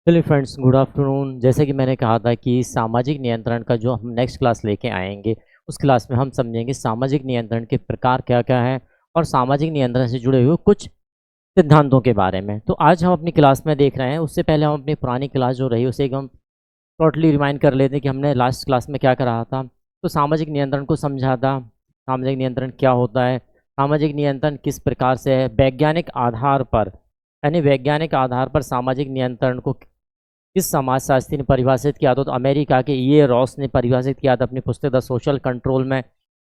चलिए friends, good afternoon. जैसे कि मैंने कहा था कि सामाजिक नियंत्रण का जो हम नेक्स्ट क्लास लेके आएंगे, उस क्लास में हम समझेंगे सामाजिक नियंत्रण के प्रकार क्या क्या हैं और सामाजिक नियंत्रण से जुड़े हुए कुछ सिद्धांतों के बारे में। तो आज हम अपनी क्लास में देख रहे हैं। उससे पहले हम अपनी पुरानी क्लास जो रही उसे एकदम शॉर्टली रिमाइंड कर लेते हैं कि हमने लास्ट क्लास में क्या करा था। तो सामाजिक नियंत्रण को समझा था, सामाजिक नियंत्रण क्या होता है, सामाजिक नियंत्रण किस प्रकार से है, वैज्ञानिक आधार पर यानी वैज्ञानिक आधार पर सामाजिक नियंत्रण को किस समाजशास्त्री ने परिभाषित किया था। तो अमेरिका के ये रॉस ने परिभाषित किया था अपनी पुस्तक द सोशल कंट्रोल में।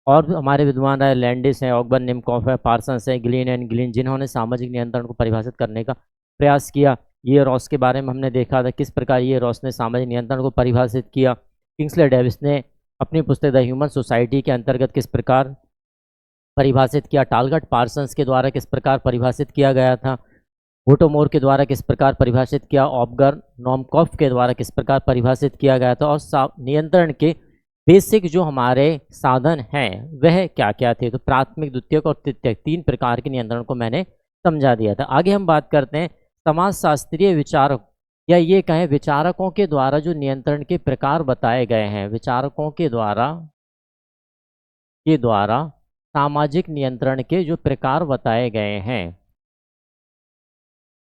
और भी हमारे विद्वान रहे, लैंडिस हैं, ऑकबर्न, निमकॉफ है, पार्सन्स है, ग्लीन एंड ग्लीन, जिन्होंने सामाजिक नियंत्रण को परिभाषित करने का प्रयास किया। ये रॉस के बारे में हमने देखा था किस प्रकार ये रॉस ने सामाजिक नियंत्रण को परिभाषित किया। किंग्सले डेविस ने अपनी पुस्तक द ह्यूमन सोसाइटी के अंतर्गत किस प्रकार परिभाषित किया। टालगट पार्सन्स के द्वारा किस प्रकार परिभाषित किया गया था। वोटोमोर के द्वारा किस प्रकार परिभाषित किया। ऑबगर नॉमकॉफ के द्वारा किस प्रकार परिभाषित किया गया था। और नियंत्रण के बेसिक जो हमारे साधन हैं वह क्या क्या थे। तो प्राथमिक, द्वितीयक और तृतीयक, तीन प्रकार के नियंत्रण को मैंने समझा दिया था। आगे हम बात करते हैं समाजशास्त्रीय विचारक या ये कहें विचारकों के द्वारा जो नियंत्रण के प्रकार बताए गए हैं, विचारकों के द्वारा सामाजिक नियंत्रण के जो प्रकार बताए गए हैं,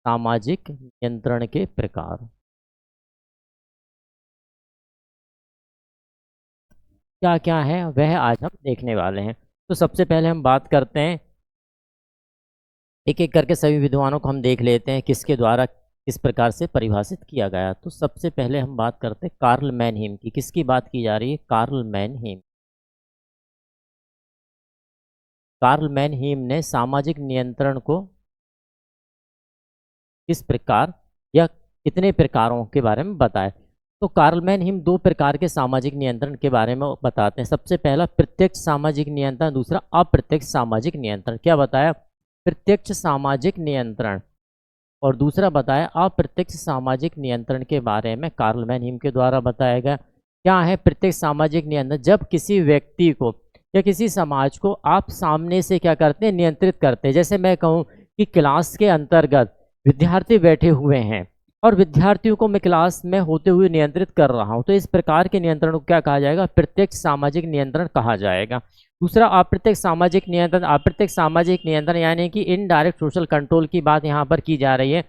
सामाजिक नियंत्रण के प्रकार क्या क्या है वह आज हम देखने वाले हैं। तो सबसे पहले हम बात करते हैं, एक एक करके सभी विद्वानों को हम देख लेते हैं किसके द्वारा किस प्रकार से परिभाषित किया गया। तो सबसे पहले हम बात करते हैं कार्ल मैनहीम की। किसकी बात की जा रही है? कार्ल मैनहीम। कार्ल मैनहीम ने सामाजिक नियंत्रण को किस प्रकार या कितने प्रकारों के बारे में बताया। तो कार्ल मैनहीम दो प्रकार के सामाजिक नियंत्रण के बारे में बताते हैं। सबसे पहला प्रत्यक्ष सामाजिक नियंत्रण, दूसरा अप्रत्यक्ष सामाजिक नियंत्रण। क्या बताया? प्रत्यक्ष सामाजिक नियंत्रण और दूसरा बताया अप्रत्यक्ष सामाजिक नियंत्रण के बारे में कार्ल मैनहीम के द्वारा बताया गया। क्या है प्रत्यक्ष सामाजिक नियंत्रण? जब किसी व्यक्ति को या किसी समाज को आप सामने से क्या करते हैं? नियंत्रित करते हैं। जैसे मैं कहूँ कि क्लास के अंतर्गत विद्यार्थी बैठे हुए हैं और विद्यार्थियों को मैं क्लास में होते हुए नियंत्रित कर रहा हूं, तो इस प्रकार के नियंत्रण को क्या कहा जाएगा? प्रत्यक्ष सामाजिक नियंत्रण कहा जाएगा। दूसरा अप्रत्यक्ष सामाजिक नियंत्रण। अप्रत्यक्ष सामाजिक नियंत्रण यानी कि इनडायरेक्ट सोशल कंट्रोल की बात यहाँ पर की जा रही है,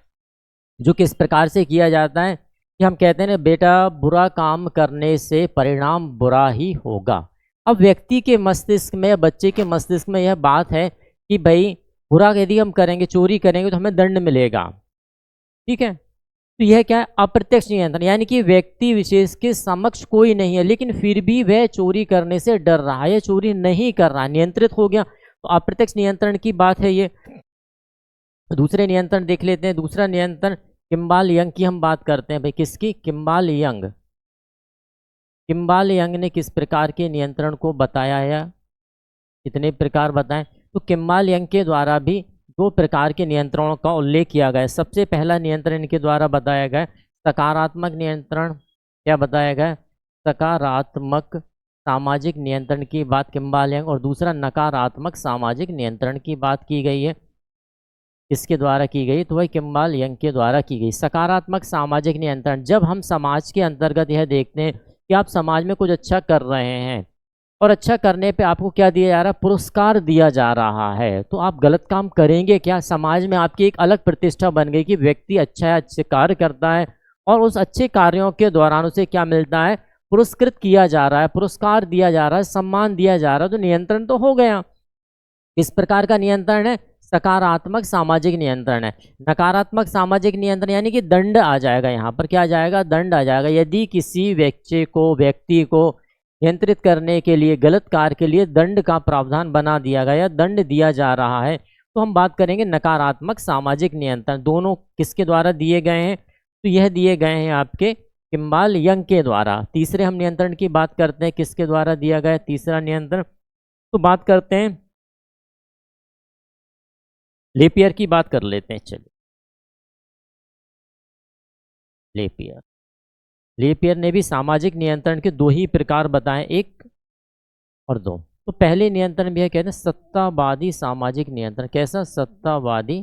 जो किस प्रकार से किया जाता है कि हम कहते हैं ना, बेटा बुरा काम करने से परिणाम बुरा ही होगा। अब व्यक्ति के मस्तिष्क में, बच्चे के मस्तिष्क में यह बात है कि भाई बुरा यदि हम करेंगे, चोरी करेंगे तो हमें दंड मिलेगा, ठीक है। तो यह क्या है? अप्रत्यक्ष नियंत्रण, यानी कि व्यक्ति विशेष के समक्ष कोई नहीं है लेकिन फिर भी वह चोरी करने से डर रहा है, चोरी नहीं कर रहा, नियंत्रित हो गया। तो अप्रत्यक्ष नियंत्रण की बात है ये। दूसरे नियंत्रण देख लेते हैं। दूसरा नियंत्रण किम्बाल यंग की हम बात करते हैं। भाई किसकी? किम्बाल यंग। किम्बाल यंग ने किस प्रकार के नियंत्रण को बताया है? कितने प्रकार बताएं? तो किम्बाल यंग के द्वारा भी दो प्रकार के नियंत्रणों का उल्लेख किया गया है। सबसे पहला नियंत्रण इनके द्वारा बताया गया सकारात्मक नियंत्रण। क्या बताया गया? सकारात्मक सामाजिक नियंत्रण की बात किम्बाल यंग, और दूसरा नकारात्मक सामाजिक नियंत्रण की बात की गई है। किसके द्वारा की गई? तो वही किम्बाल यंग के द्वारा की गई। सकारात्मक सामाजिक नियंत्रण, जब हम समाज के अंतर्गत यह देखते हैं कि आप समाज में कुछ अच्छा कर रहे हैं और अच्छा करने पे आपको क्या दिया जा रहा है? पुरस्कार दिया जा रहा है, तो आप गलत काम करेंगे क्या? समाज में आपकी एक अलग प्रतिष्ठा बन गई कि व्यक्ति अच्छा है, अच्छे कार्य करता है और उस अच्छे कार्यों के दौरान उसे क्या मिलता है? पुरस्कृत किया जा रहा है, पुरस्कार दिया जा रहा है, सम्मान दिया जा रहा है। तो नियंत्रण तो हो गया। इस प्रकार का नियंत्रण है सकारात्मक सामाजिक नियंत्रण है। नकारात्मक सामाजिक नियंत्रण यानी कि दंड आ जाएगा। यहाँ पर क्या आ जाएगा? दंड आ जाएगा। यदि किसी व्यक्ति को नियंत्रित करने के लिए, गलत कार्य के लिए दंड का प्रावधान बना दिया गया, दंड दिया जा रहा है, तो हम बात करेंगे नकारात्मक सामाजिक नियंत्रण। दोनों किसके द्वारा दिए गए हैं? तो यह दिए गए हैं आपके किम्बाल यंग के द्वारा। तीसरे हम नियंत्रण की बात करते हैं, किसके द्वारा दिया गया तीसरा नियंत्रण? तो बात करते हैं लेपियर की बात कर लेते हैं। चलिए, लेपियर लेपियर ने भी सामाजिक नियंत्रण के दो ही प्रकार बताए, एक और दो। तो पहले नियंत्रण भी है, कहते हैं सत्तावादी सामाजिक नियंत्रण। कैसा? सत्तावादी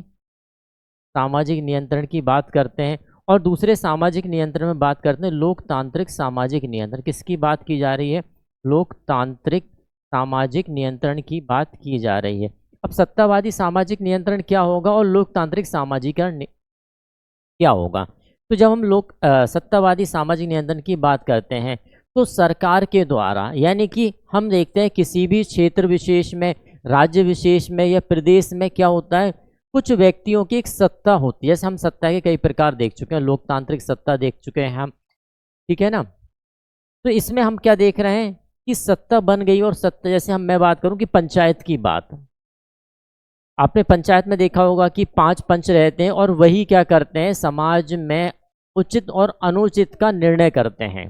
सामाजिक नियंत्रण की बात करते हैं। और दूसरे सामाजिक नियंत्रण में बात करते हैं लोकतांत्रिक सामाजिक नियंत्रण। किसकी बात की जा रही है? लोकतांत्रिक सामाजिक नियंत्रण की बात की जा रही है। अब सत्तावादी सामाजिक नियंत्रण क्या होगा और लोकतांत्रिक सामाजिकरण क्या होगा? तो जब हम लोग सत्तावादी सामाजिक नियंत्रण की बात करते हैं तो सरकार के द्वारा, यानी कि हम देखते हैं किसी भी क्षेत्र विशेष में, राज्य विशेष में या प्रदेश में क्या होता है, कुछ व्यक्तियों की एक सत्ता होती है। जैसे हम सत्ता के कई प्रकार देख चुके हैं, लोकतांत्रिक सत्ता देख चुके हैं हम, ठीक है ना। तो इसमें हम क्या देख रहे हैं कि सत्ता बन गई, और सत्ता जैसे मैं बात करूं कि पंचायत की बात, आपने पंचायत में देखा होगा कि 5 पंच रहते हैं और वही क्या करते हैं, समाज में उचित और अनुचित का निर्णय करते हैं।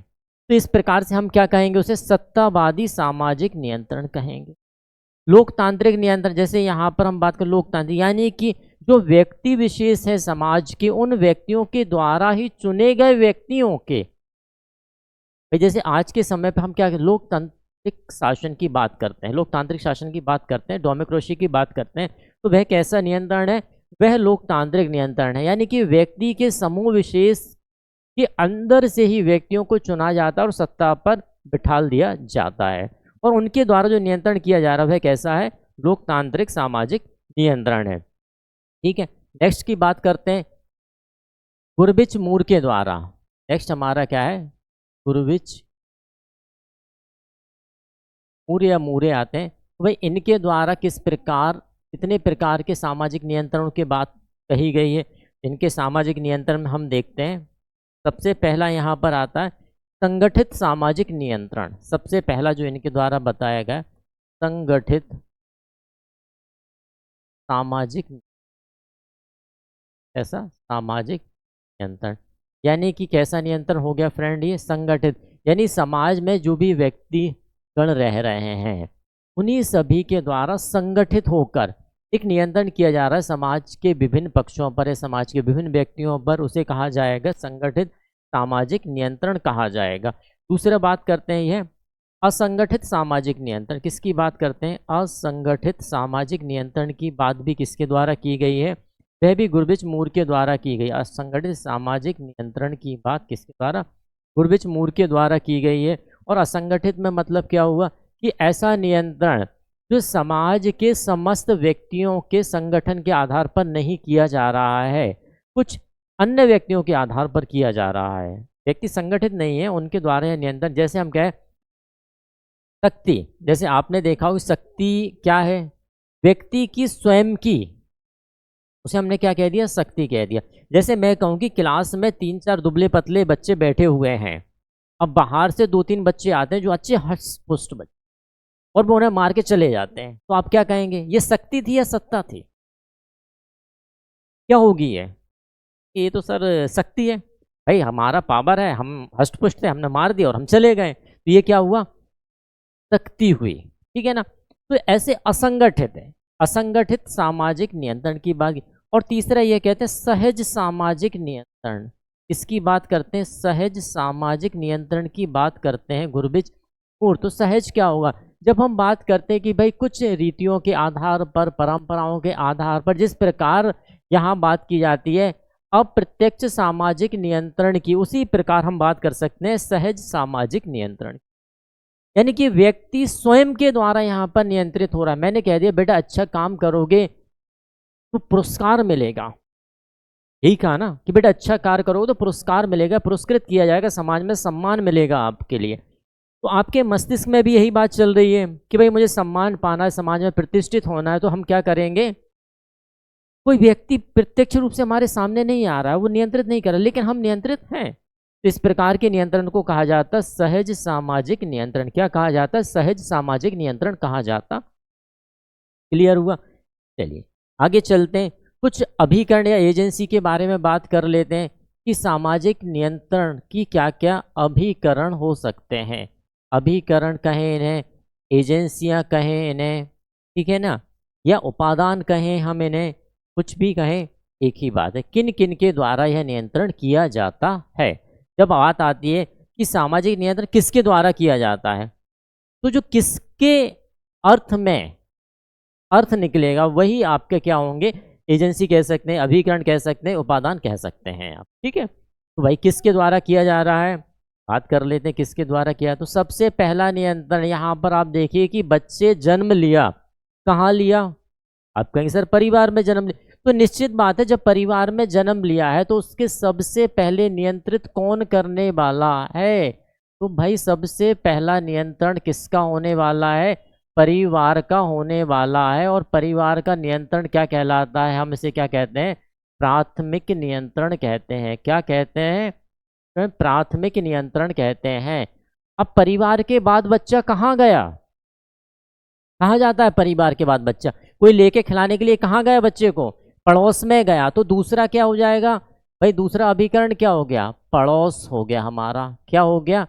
तो इस प्रकार से हम क्या कहेंगे, उसे सत्तावादी सामाजिक नियंत्रण कहेंगे। लोकतांत्रिक नियंत्रण, जैसे यहाँ पर हम बात करें लोकतांत्रिक, यानी कि जो व्यक्ति विशेष है समाज के, उन व्यक्तियों के द्वारा ही चुने गए व्यक्तियों के, जैसे आज के समय पे हम क्या लोकतांत्रिक शासन की बात करते हैं, लोकतांत्रिक शासन की बात करते हैं, डेमोक्रेसी की बात करते हैं, तो वह कैसा नियंत्रण है? वह लोकतांत्रिक नियंत्रण है। यानी कि व्यक्ति के समूह विशेष के अंदर से ही व्यक्तियों को चुना जाता है और सत्ता पर बिठाल दिया जाता है, और उनके द्वारा जो नियंत्रण किया जा रहा है वह कैसा है? लोकतांत्रिक सामाजिक नियंत्रण है। ठीक है, नेक्स्ट की बात करते हैं गुरबिच मूर के द्वारा। नेक्स्ट हमारा क्या है? गुरबिच मूर या मूरे आते हैं। तो भाई इनके द्वारा कितने प्रकार के सामाजिक नियंत्रणों की बात कही गई है? इनके सामाजिक नियंत्रण में हम देखते हैं सबसे पहला यहाँ पर आता है संगठित सामाजिक नियंत्रण। सबसे पहला जो इनके द्वारा बताया गया संगठित सामाजिक, ऐसा सामाजिक नियंत्रण, यानी कि कैसा नियंत्रण हो गया फ्रेंड? ये संगठित, यानी समाज में जो भी व्यक्ति गण रह रहे हैं उन्हीं सभी के द्वारा संगठित होकर एक नियंत्रण किया जा रहा है समाज के विभिन्न पक्षों पर या समाज के विभिन्न व्यक्तियों पर, उसे कहा जाएगा संगठित सामाजिक नियंत्रण कहा जाएगा। दूसरा बात करते हैं यह असंगठित सामाजिक नियंत्रण। किसकी बात करते हैं? असंगठित सामाजिक नियंत्रण की बात भी किसके द्वारा की गई है? वह भी गुरबिच मूर के द्वारा की गई। असंगठित सामाजिक नियंत्रण की बात किसके द्वारा? गुरबिच मूर के द्वारा की गई है। और असंगठित में मतलब क्या हुआ कि ऐसा नियंत्रण जो समाज के समस्त व्यक्तियों के संगठन के आधार पर नहीं किया जा रहा है, कुछ अन्य व्यक्तियों के आधार पर किया जा रहा है, व्यक्ति संगठित नहीं है उनके द्वारा यह नियंत्रण। जैसे हम कहें शक्ति, जैसे आपने देखा हो शक्ति क्या है? व्यक्ति की स्वयं की, उसे हमने क्या कह दिया? शक्ति कह दिया। जैसे मैं कहूँ कि क्लास में 3-4 दुबले पतले बच्चे बैठे हुए हैं, अब बाहर से 2-3 बच्चे आते हैं जो अच्छे हष्ट पुष्ट बच्चे, और वो उन्हें मार के चले जाते हैं, तो आप क्या कहेंगे? ये शक्ति थी या सत्ता थी? क्या होगी ये तो सर शक्ति है, भाई हमारा पावर है, हम हष्ट पुष्ट थे, हमने मार दिया और हम चले गए, तो ये क्या हुआ? शक्ति हुई। ठीक है ना। तो ऐसे असंगठित है, असंगठित सामाजिक नियंत्रण की बात। और तीसरा ये कहते हैं सहज सामाजिक नियंत्रण। इसकी बात करते हैं, सहज सामाजिक नियंत्रण की बात करते हैं गुरबिच मूर। तो सहज क्या होगा? जब हम बात करते हैं कि भाई कुछ रीतियों के आधार पर, परंपराओं के आधार पर जिस प्रकार यहाँ बात की जाती है अप्रत्यक्ष सामाजिक नियंत्रण की, उसी प्रकार हम बात कर सकते हैं सहज सामाजिक नियंत्रण, यानी कि व्यक्ति स्वयं के द्वारा यहाँ पर नियंत्रित हो रहा है। मैंने कह दिया बेटा अच्छा काम करोगे तो पुरस्कार मिलेगा, यही कहा ना कि बेटा अच्छा कार्य करोगे तो पुरस्कार मिलेगा, पुरस्कृत किया जाएगा, समाज में सम्मान मिलेगा आपके लिए। तो आपके मस्तिष्क में भी यही बात चल रही है कि भाई मुझे सम्मान पाना है, समाज में प्रतिष्ठित होना है, तो हम क्या करेंगे? कोई व्यक्ति प्रत्यक्ष रूप से हमारे सामने नहीं आ रहा है, वो नियंत्रित नहीं कर रहा, लेकिन हम नियंत्रित हैं। तो इस प्रकार के नियंत्रण को कहा जाता है सहज सामाजिक नियंत्रण। क्या कहा जाता है? सहज सामाजिक नियंत्रण कहा जाता। क्लियर हुआ? चलिए आगे चलते हैं, कुछ अभिकरण या एजेंसी के बारे में बात कर लेते हैं कि सामाजिक नियंत्रण की क्या क्या अभिकरण हो सकते हैं। अभिकरण कहें इन्हें, एजेंसियां कहें इन्हें, ठीक है ना, या उपादान कहें हम इन्हें, कुछ भी कहें एक ही बात है। किन किन के द्वारा यह नियंत्रण किया जाता है? जब बात आती है कि सामाजिक नियंत्रण किसके द्वारा किया जाता है, तो जो किसके अर्थ में अर्थ निकलेगा वही आपके क्या होंगे? एजेंसी कह सकते हैं, अभिकरण कह सकते हैं, उपादान कह सकते हैं आप। ठीक है, तो भाई किसके द्वारा किया जा रहा है, बात कर लेते हैं किसके द्वारा किया। तो सबसे पहला नियंत्रण यहाँ पर आप देखिए कि बच्चे जन्म लिया, कहाँ लिया, आप कहेंगे सर परिवार में जन्म लिया, तो निश्चित बात है जब परिवार में जन्म लिया है तो उसके सबसे पहले नियंत्रित कौन करने वाला है, तो भाई सबसे पहला नियंत्रण किसका होने वाला है, परिवार का होने वाला है। और परिवार का नियंत्रण क्या कहलाता है, हम इसे क्या कहते हैं, प्राथमिक नियंत्रण कहते हैं। क्या कहते हैं, प्राथमिक नियंत्रण कहते हैं। अब परिवार के बाद बच्चा कहाँ गया, कहाँ जाता है परिवार के बाद बच्चा, कोई लेके खिलाने के लिए कहाँ गया बच्चे को, पड़ोस में गया। तो दूसरा क्या हो जाएगा भाई, दूसरा अभिकरण क्या हो गया, पड़ोस हो गया हमारा, क्या हो गया,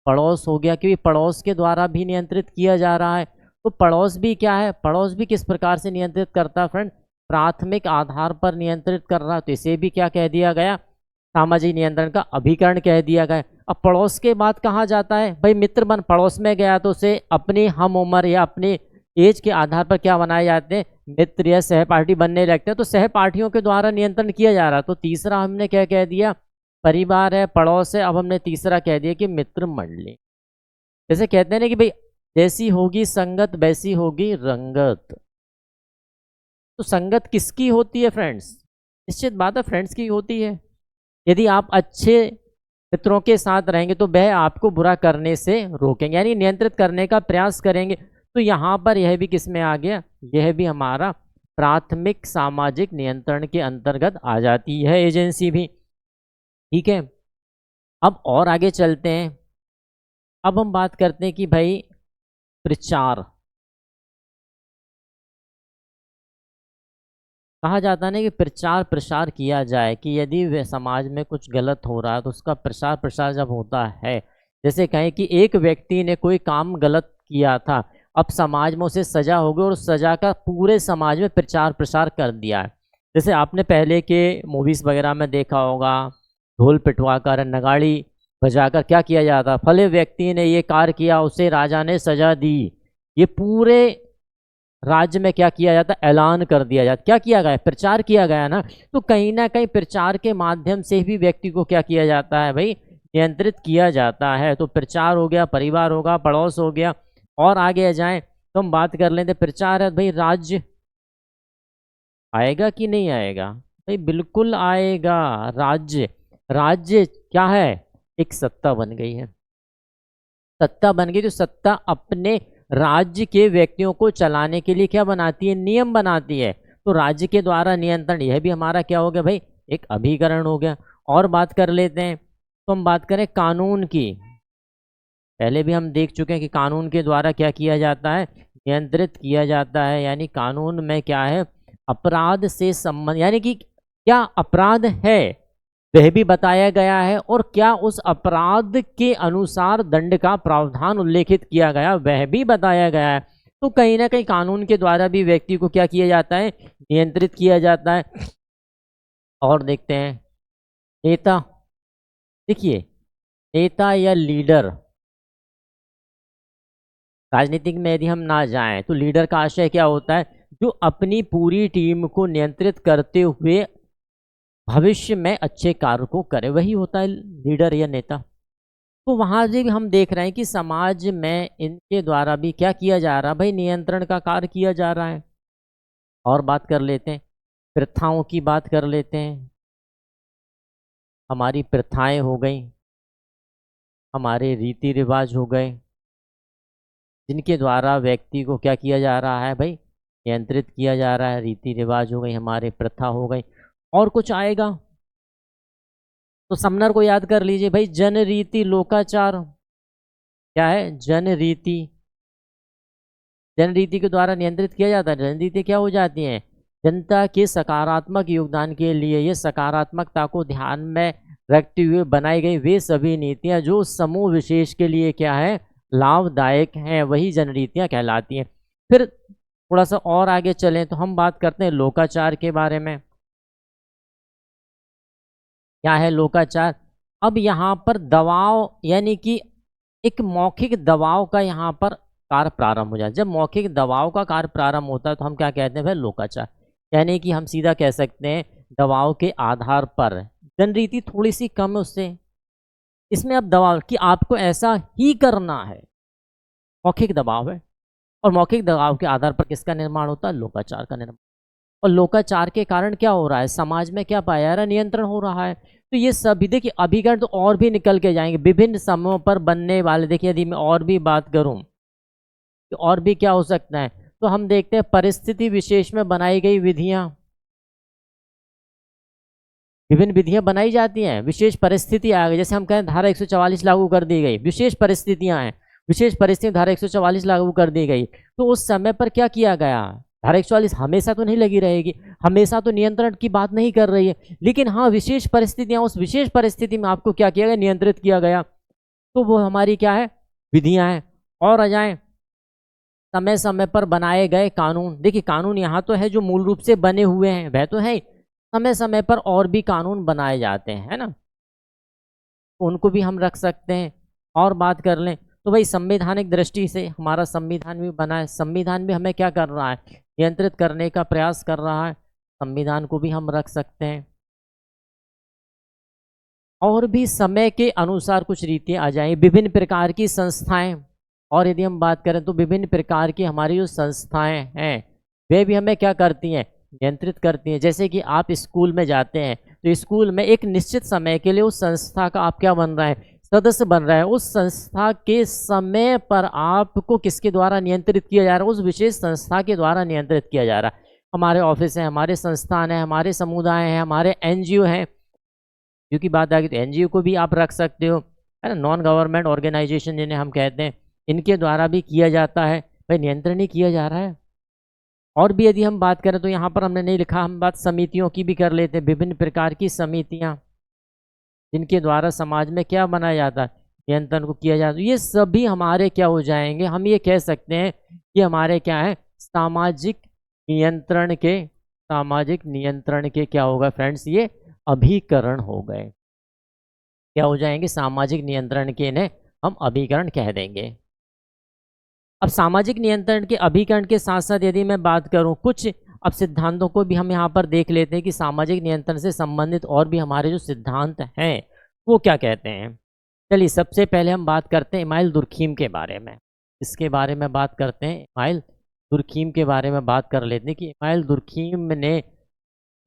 पड़ोस हो गया, क्योंकि पड़ोस के द्वारा भी नियंत्रित किया जा रहा है। तो पड़ोस भी क्या है, पड़ोस भी किस प्रकार से नियंत्रित करता है फ्रेंड, प्राथमिक आधार पर नियंत्रित कर रहा है। तो इसे भी क्या कह दिया गया, सामाजिक नियंत्रण का अभिकरण कह दिया गया। अब पड़ोस के बाद कहाँ जाता है भाई, मित्र बन पड़ोस में गया तो उसे अपनी हम उम्र या अपने एज के आधार पर क्या बनाए जाते हैं, मित्र या सहपाठी बनने लगते हैं। तो सहपाठियों के द्वारा नियंत्रण किया जा रहा है। तो तीसरा हमने क्या कह दिया, परिवार है, पड़ोस है। अब हमने तीसरा कह दिया कि मित्र मंडली। जैसे कहते हैं ना कि भाई जैसी होगी संगत वैसी होगी रंगत। तो संगत किसकी होती है फ्रेंड्स, निश्चित बात है फ्रेंड्स की होती है। यदि आप अच्छे मित्रों के साथ रहेंगे तो वह आपको बुरा करने से रोकेंगे, यानी नियंत्रित करने का प्रयास करेंगे। तो यहाँ पर यह भी किस में आ गया, यह भी हमारा प्राथमिक सामाजिक नियंत्रण के अंतर्गत आ जाती है एजेंसी भी। ठीक है, अब और आगे चलते हैं। अब हम बात करते हैं कि भाई प्रचार, कहा जाता है ना कि प्रचार प्रसार किया जाए, कि यदि वे समाज में कुछ गलत हो रहा है तो उसका प्रचार प्रसार जब होता है, जैसे कहें कि एक व्यक्ति ने कोई काम गलत किया था, अब समाज में उसे सजा हो गई और उस सजा का पूरे समाज में प्रचार प्रसार कर दिया है। जैसे आपने पहले के मूवीज़ वगैरह में देखा होगा, ढोल पिटवाकर नगाड़ी बजाकर क्या किया जाता, फले व्यक्ति ने ये कार्य किया उसे राजा ने सजा दी, ये पूरे राज्य में क्या किया जाता, ऐलान कर दिया जाता, क्या किया गया, प्रचार किया गया ना। तो कहीं ना कहीं प्रचार के माध्यम से भी व्यक्ति को क्या किया जाता है भाई, नियंत्रित किया जाता है। तो प्रचार हो गया, परिवार होगा, पड़ोस हो गया। और आगे जाएं तो हम बात कर लेते, प्रचार है भाई राज्य आएगा कि नहीं आएगा, भाई बिल्कुल आएगा। राज्य, राज्य क्या है, एक सत्ता बन गई है, सत्ता बन गई। तो सत्ता अपने राज्य के व्यक्तियों को चलाने के लिए क्या बनाती है, नियम बनाती है। तो राज्य के द्वारा नियंत्रण, यह भी हमारा क्या हो गया भाई, एक अभिकरण हो गया। और बात कर लेते हैं, तो हम बात करें कानून की। पहले भी हम देख चुके हैं कि कानून के द्वारा क्या किया जाता है, नियंत्रित किया जाता है। यानी कानून में क्या है, अपराध से संबंध, यानी कि क्या अपराध है वह भी बताया गया है, और क्या उस अपराध के अनुसार दंड का प्रावधान उल्लेखित किया गया वह भी बताया गया है। तो कहीं ना कहीं कानून के द्वारा भी व्यक्ति को क्या किया जाता है, नियंत्रित किया जाता है। और देखते हैं नेता, देखिए नेता या लीडर, राजनीतिक में यदि हम ना जाएं तो लीडर का आशय क्या होता है, जो अपनी पूरी टीम को नियंत्रित करते हुए भविष्य में अच्छे कार्य को करे, वही होता है लीडर या नेता। तो वहाँ से भी हम देख रहे हैं कि समाज में इनके द्वारा भी क्या किया जा रहा है भाई, नियंत्रण का कार्य किया जा रहा है। और बात कर लेते हैं, प्रथाओं की बात कर लेते हैं। हमारी प्रथाएं हो गई, हमारे रीति रिवाज हो गए, जिनके द्वारा व्यक्ति को क्या किया जा रहा है भाई, नियंत्रित किया जा रहा है। रीति रिवाज हो गई, हमारे प्रथा हो गई। और कुछ आएगा तो समनर को याद कर लीजिए भाई, जन रीति लोकाचार, क्या है जन रीति, जन रीति के द्वारा नियंत्रित किया जाता है। जन रीति क्या हो जाती है, जनता के सकारात्मक योगदान के लिए, ये सकारात्मकता को ध्यान में रखते हुए बनाई गई वे सभी नीतियां जो समूह विशेष के लिए क्या है, लाभदायक हैं, वही जनरीतियां कहलाती हैं। फिर थोड़ा सा और आगे चलें तो हम बात करते हैं लोकाचार के बारे में। क्या है लोकाचार, अब यहाँ पर दबाव, यानी कि एक मौखिक दबाव का यहाँ पर कार्य प्रारंभ हो जाए। जब मौखिक दबाव का कार्य प्रारंभ होता है तो हम क्या कहते हैं भाई, लोकाचार। यानी कि हम सीधा कह सकते हैं दबाव के आधार पर जनरीति थोड़ी सी कम है उससे। इसमें अब दबाव कि आपको ऐसा ही करना है, मौखिक दबाव है। और मौखिक दबाव के आधार पर किसका निर्माण होता है? लोकाचार का निर्माण। और लोकाचार के कारण क्या हो रहा है? समाज में क्या पाया जा रहा है? नियंत्रण हो रहा है। तो ये सभी देखिए अभिकरण तो और भी निकल के जाएंगे विभिन्न समयों पर बनने वाले। देखिए यदि मैं और भी बात करूं तो और भी क्या हो सकता है, तो हम देखते हैं परिस्थिति विशेष में बनाई गई विधियां, विभिन्न विधियां बनाई जाती हैं। विशेष परिस्थिति आ गई, जैसे हम कहें धारा 144 लागू कर दी गई, विशेष परिस्थितियां हैं, विशेष परिस्थिति धारा 144 लागू कर दी गई। तो उस समय पर क्या किया गया? धारा 144 हमेशा तो नहीं लगी रहेगी, हमेशा तो नियंत्रण की बात नहीं कर रही है, लेकिन हाँ विशेष परिस्थितियां, उस विशेष परिस्थिति में आपको क्या किया गया? नियंत्रित किया गया। तो वो हमारी क्या है? विधियां हैं। और आ जाए समय समय पर बनाए गए कानून। देखिए कानून यहाँ तो है जो मूल रूप से बने हुए हैं, वह तो है। समय समय पर और भी कानून बनाए जाते हैं, है ना, उनको भी हम रख सकते हैं। और बात कर लें तो भाई संवैधानिक दृष्टि से हमारा संविधान भी बना है, संविधान भी हमें क्या कर रहा है? नियंत्रित करने का प्रयास कर रहा है। संविधान को भी हम रख सकते हैं। और भी समय के अनुसार कुछ रीतियां आ जाएंगी, विभिन्न प्रकार की संस्थाएं। और यदि हम बात करें तो विभिन्न प्रकार की हमारी जो संस्थाएं हैं वे भी हमें क्या करती हैं? नियंत्रित करती हैं। जैसे कि आप स्कूल में जाते हैं तो स्कूल में एक निश्चित समय के लिए उस संस्था का आप क्या बन रहा है? सदस्य बन रहा है। उस संस्था के समय पर आपको किसके द्वारा नियंत्रित किया जा रहा है? उस विशेष संस्था के द्वारा नियंत्रित किया जा रहा है। हमारे ऑफिस है, हमारे संस्थान है, हमारे समुदाय हैं, हमारे एनजीओ हैं। क्योंकि बात आ गई तो एनजीओ को भी आप रख सकते हो, है ना, नॉन गवर्नमेंट ऑर्गेनाइजेशन जिन्हें हम कहते हैं, इनके द्वारा भी किया जाता है। भाई नियंत्रण ही किया जा रहा है। और भी यदि हम बात करें तो यहाँ पर हमने नहीं लिखा, हम बात समितियों की भी कर लेते हैं। विभिन्न प्रकार की समितियाँ जिनके द्वारा समाज में क्या बनाया जाता है? नियंत्रण को किया जाता है। ये सभी हमारे क्या हो जाएंगे? हम ये कह सकते हैं कि हमारे क्या है? सामाजिक नियंत्रण के, सामाजिक नियंत्रण के क्या होगा फ्रेंड्स? ये अभिकरण हो गए। क्या हो जाएंगे? सामाजिक नियंत्रण के ने हम अभिकरण कह देंगे। अब सामाजिक नियंत्रण के अभिकरण के साथ साथ यदि मैं बात करूं कुछ अब सिद्धांतों को भी हम यहाँ पर देख लेते हैं कि सामाजिक नियंत्रण से संबंधित और भी हमारे जो सिद्धांत हैं वो क्या कहते हैं। चलिए सबसे पहले हम बात करते हैं इमाइल दुर्खीम के बारे में। इसके बारे में बात करते हैं, इमाइल दुर्खीम के बारे में बात कर लेते हैं कि इमाइल दुर्खीम ने,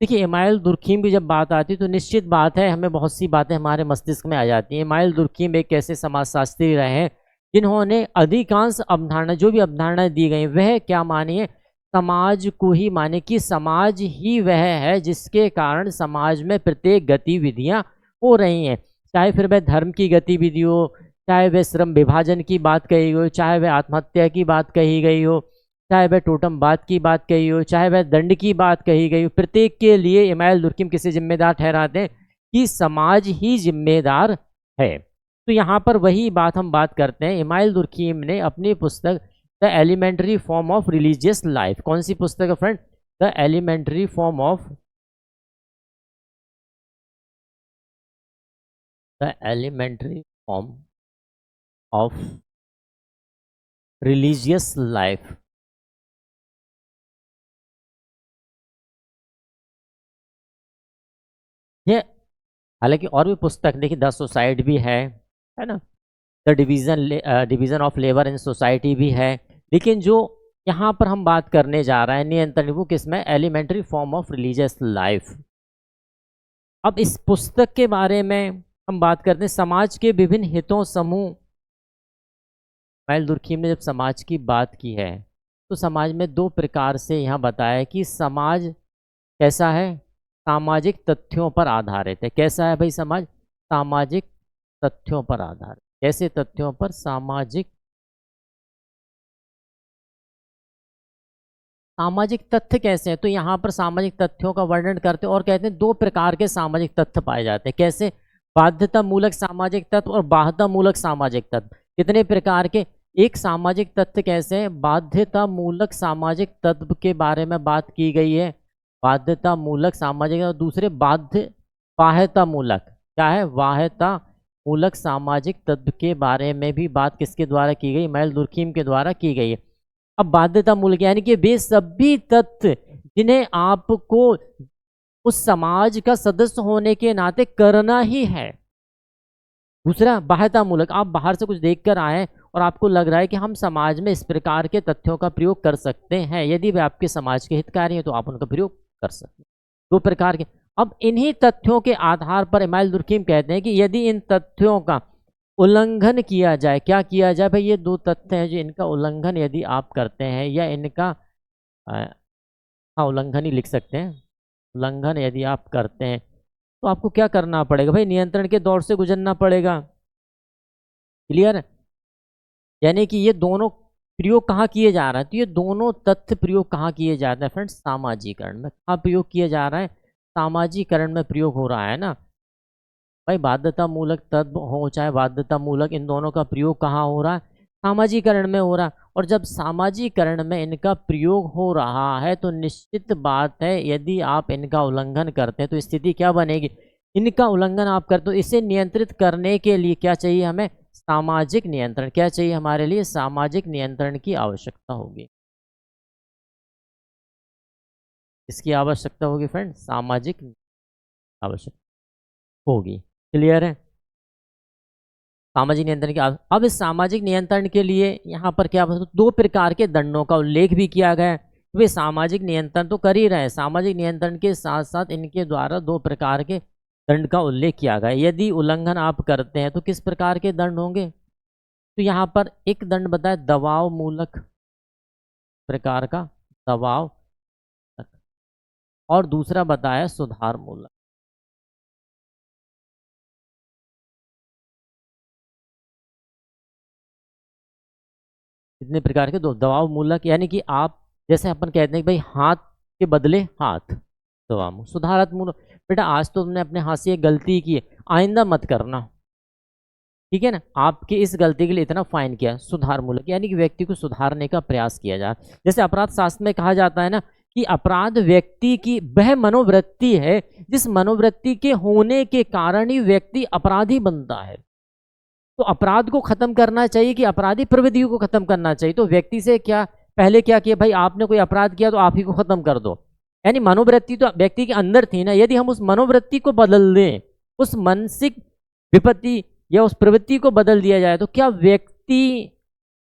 देखिए इमाइल दुर्खीम की जब बात आती है तो निश्चित बात है हमें बहुत सी बातें हमारे मस्तिष्क में आ जाती हैं। इमाइल दुर्खीम एक ऐसे समाजशास्त्री रहे हैं जिन्होंने अधिकांश अवधारणा, जो भी अवधारणाएं दी गई वह क्या मानिए? समाज को ही माने कि समाज ही वह है जिसके कारण समाज में प्रत्येक गतिविधियां हो रही हैं। चाहे फिर वह धर्म की गतिविधि हो, चाहे वह श्रम विभाजन की बात कही गई हो, चाहे वह आत्महत्या की बात कही गई हो, चाहे वह टोटमवाद की बात कही हो, चाहे वह दंड की बात कही गई हो, प्रत्येक के लिए इमाइल दुर्खीम किसे जिम्मेदार ठहराते हैं? कि समाज ही जिम्मेदार है। तो यहाँ पर वही बात हम बात करते हैं। इमाइल दुर्खीम ने अपनी पुस्तक the elementary form of religious life, कौन सी पुस्तक है friend? The elementary form of, the elementary form of religious life. ये हालांकि और भी पुस्तक देखिए, द सोसाइटी भी है ना, the division of labour in society भी है, लेकिन जो यहाँ पर हम बात करने जा रहे हैं नियंत्रण, वो किसमें? Elementary form of religious life. अब इस पुस्तक के बारे में हम बात करते हैं। समाज के विभिन्न हितों समूह, इमाइल दुर्खीम ने जब समाज की बात की है तो समाज में दो प्रकार से यहाँ बताया कि समाज कैसा है? सामाजिक तथ्यों पर आधारित है। कैसा है भाई समाज? सामाजिक तथ्यों पर आधारित। कैसे तथ्यों पर? सामाजिक, सामाजिक तथ्य कैसे हैं? तो यहाँ पर सामाजिक तथ्यों का वर्णन करते हैं और कहते हैं दो प्रकार के सामाजिक तथ्य पाए जाते हैं। कैसे? बाध्यता मूलक सामाजिक तत्व और बाध्यता मूलक सामाजिक तत्व। कितने प्रकार के? एक सामाजिक तथ्य कैसे है? बाध्यता मूलक सामाजिक तत्व के बारे में बात की गई है, बाध्यता मूलक सामाजिक, और दूसरे बाह्यता मूलक, क्या है? बाह्यता मूलक सामाजिक तत्व के बारे में भी बात किसके द्वारा की गई? इमाइल दुर्खीम के द्वारा की गई है। अब बाध्यता मूलक यानी कि वे सभी तथ्य जिन्हें आपको उस समाज का सदस्य होने के नाते करना ही है। दूसरा बाध्यतामूलक, आप बाहर से कुछ देख कर आए और आपको लग रहा है कि हम समाज में इस प्रकार के तथ्यों का प्रयोग कर सकते हैं, यदि वे आपके समाज के हितकारी हैं तो आप उनका प्रयोग कर सकते हैं। दो प्रकार के। अब इन्हीं तथ्यों के आधार पर इमाइल दुर्खीम कहते हैं कि यदि इन तथ्यों का उल्लंघन किया जाए, क्या किया जाए भाई, ये दो तथ्य हैं जो इनका उल्लंघन यदि आप करते हैं या इनका हाँ उल्लंघन ही लिख सकते हैं, उल्लंघन यदि आप करते हैं तो आपको क्या करना पड़ेगा भाई, नियंत्रण के दौर से गुजरना पड़ेगा। क्लियर? यानी कि ये दोनों प्रयोग कहाँ किए जा रहा है, तो ये दोनों तथ्य प्रयोग कहाँ किए जाते हैं फ्रेंड्स, सामाजिकरण में। कहाँ प्रयोग किया जा रहा है, सामाजिकरण में प्रयोग हो रहा है ना भाई। बाध्यतामूलक तत्व हो चाहे बाध्यतामूलक, इन दोनों का प्रयोग कहाँ हो रहा है, सामाजिकरण में हो रहा है। और जब सामाजिकरण में इनका प्रयोग हो रहा है तो निश्चित बात है यदि आप इनका उल्लंघन करते हैं तो स्थिति क्या बनेगी, इनका उल्लंघन आप करते हो। इसे नियंत्रित करने के लिए क्या चाहिए हमें, सामाजिक नियंत्रण। क्या चाहिए हमारे लिए, सामाजिक नियंत्रण की आवश्यकता होगी। इसकी आवश्यकता होगी फ्रेंड, सामाजिक आवश्यकता होगी। क्लियर है? सामाजिक नियंत्रण की अब इस सामाजिक नियंत्रण के लिए यहाँ पर क्या दो प्रकार के दंडों का उल्लेख भी किया गया है। वे सामाजिक नियंत्रण तो कर ही रहे हैं, सामाजिक नियंत्रण के साथ साथ इनके द्वारा दो प्रकार के दंड का उल्लेख किया गया है। यदि उल्लंघन आप करते हैं तो किस प्रकार के दंड होंगे, तो यहाँ पर एक दंड बताया दबाव मूलक प्रकार का, दबाव, और दूसरा बताया सुधार मूलक। कितने प्रकार के, दो। दबाव मूलक यानी कि आप जैसे अपन कहते हैं कि भाई हाथ के बदले हाथ, दबाव। सुधारात्मक, बेटा आज तो तुमने अपने हाथ से एक गलती की है, आइंदा मत करना, ठीक है ना। आपकी इस गलती के लिए इतना फाइन किया, सुधार मूलक यानी कि व्यक्ति को सुधारने का प्रयास किया जाए। जैसे अपराध शास्त्र में कहा जाता है ना कि अपराध व्यक्ति की वह मनोवृत्ति है जिस मनोवृत्ति के होने के कारण ही व्यक्ति अपराधी बनता है। तो अपराध को खत्म करना चाहिए कि अपराधी प्रवृत्तियों को खत्म करना चाहिए। तो व्यक्ति से क्या पहले क्या किया भाई, आपने कोई अपराध किया तो आप ही को खत्म कर दो, यानी मनोवृत्ति तो व्यक्ति के अंदर थी ना। यदि हम उस मनोवृत्ति को बदल दें, उस मानसिक विपत्ति या उस प्रवृत्ति को बदल दिया जाए तो क्या व्यक्ति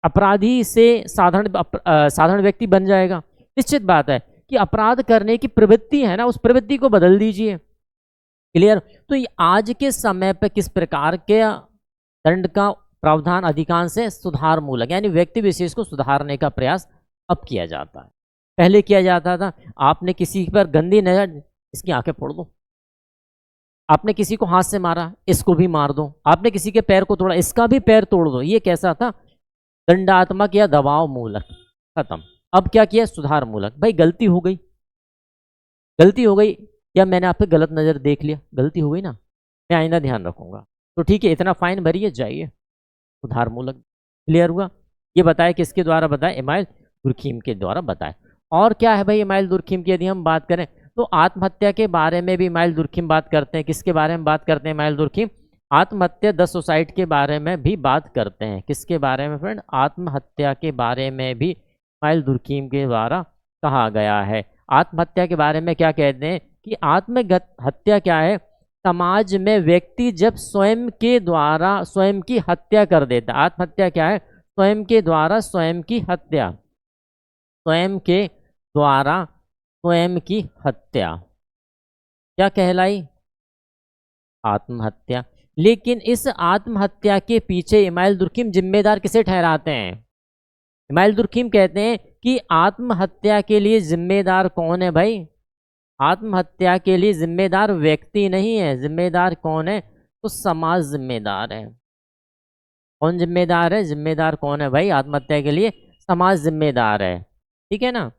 अपराधी से साधारण व्यक्ति बन जाएगा। निश्चित बात है कि अपराध करने की प्रवृत्ति है ना, उस प्रवृत्ति को बदल दीजिए। क्लियर? तो आज के समय पे किस प्रकार के दंड का प्रावधान अधिकांश है, सुधार मूलक, यानी व्यक्ति विशेष को सुधारने का प्रयास अब किया जाता है। पहले किया जाता था आपने किसी पर गंदी नजर, इसकी आंखें फोड़ दो, आपने किसी को हाथ से मारा, इसको भी मार दो, आपने किसी के पैर को तोड़ा, इसका भी पैर तोड़ दो। ये कैसा था, दंडात्मक या दबाव मूलक, खत्म। अब क्या किया, सुधार मूलक। भाई गलती हो गई, गलती हो गई, या मैंने आप पे गलत नज़र देख लिया, गलती हो गई ना, मैं आइंदा ध्यान रखूंगा, तो ठीक है इतना फाइन भरिए जाइए, सुधार मूलक। क्लियर हुआ? ये बताया किसके द्वारा बताया, इमाइल दुर्खीम के द्वारा बताया। और क्या है भाई इमाइल दुर्खीम की यदि हम बात करें तो आत्महत्या के बारे में भी इमाइल दुर्खीम बात करते हैं। किसके बारे में बात करते हैं इमाइल दुर्खीम, आत्महत्या द सुसाइड के बारे में भी बात करते हैं। किसके बारे में फ्रेंड, आत्महत्या के बारे में भी इमाइल दुर्खीम के द्वारा कहा गया है। आत्महत्या के बारे में क्या कहते हैं कि आत्महत्या क्या है, समाज में व्यक्ति जब स्वयं के द्वारा स्वयं की हत्या कर देता। आत्महत्या क्या है, स्वयं के द्वारा स्वयं की हत्या, स्वयं के द्वारा स्वयं की हत्या क्या कहलाई, आत्महत्या। लेकिन इस आत्महत्या के पीछे इमाइल दुर्खीम जिम्मेदार किसे ठहराते हैं, इमाइल दुर्खीम कहते हैं कि आत्महत्या के लिए जिम्मेदार कौन है भाई, आत्महत्या के लिए जिम्मेदार व्यक्ति नहीं है, जिम्मेदार कौन है, तो समाज जिम्मेदार है। कौन जिम्मेदार है, जिम्मेदार कौन है भाई आत्महत्या के लिए, समाज जिम्मेदार है। ठीक है ना।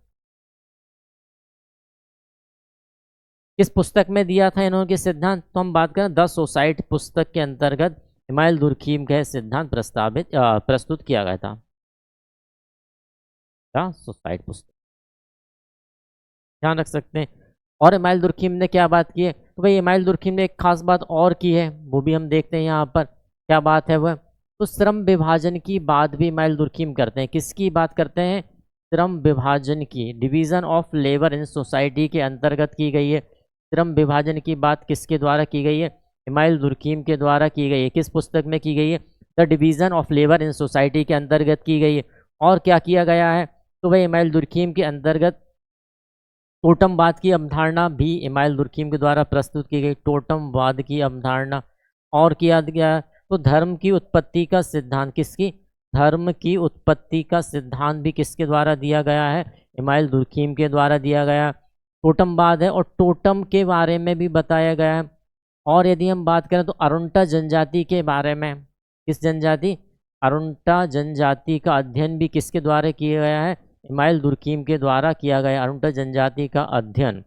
किस पुस्तक में दिया था इन्होंने सिद्धांत, तो हम बात करें द सोसाइटी पुस्तक के अंतर्गत इमाइल दुर्खीम का सिद्धांत प्रस्तुत किया गया था। द सोसाइटी पुस्तक ध्यान रख सकते हैं। और इमाइल दुर्खीम ने क्या बात की है, तो भाई इमाइल दुर्खीम ने एक खास बात और की है, वो भी हम देखते हैं यहाँ पर क्या बात है वह, तो श्रम विभाजन की बात भी इमाइल दुर्खीम करते हैं। किसकी बात करते हैं, श्रम विभाजन की, division of labour in society के अंतर्गत की गई है। क्रम विभाजन की बात किसके द्वारा की गई है? इमाइल दुर्कीम के द्वारा की गई है। किस पुस्तक में की गई है? The division of labour in society के अंतर्गत की गई है। और क्या किया गया है? तो भाई इमाइल दुर्कीम के अंतर्गत टोटमवाद की अवधारणा भी इमाइल दुर्कीम के द्वारा प्रस्तुत की गई, टोटमवाद की अवधारणा। और किया गया तो धर्म की उत्पत्ति का सिद्धांत किसकी? धर्म की उत्पत्ति का सिद्धांत भी किसके द्वारा दिया गया है? इमाइल दुर्कीम के द्वारा दिया गया। टोटमवाद है और टोटम के बारे में भी बताया गया है। और यदि हम बात करें तो अरुणता जनजाति के बारे में, किस जनजाति? अरुणता जनजाति का अध्ययन भी किसके द्वारा किया गया है? इमाइल दुर्कीम के द्वारा किया गया। अरुणता जनजाति का अध्ययन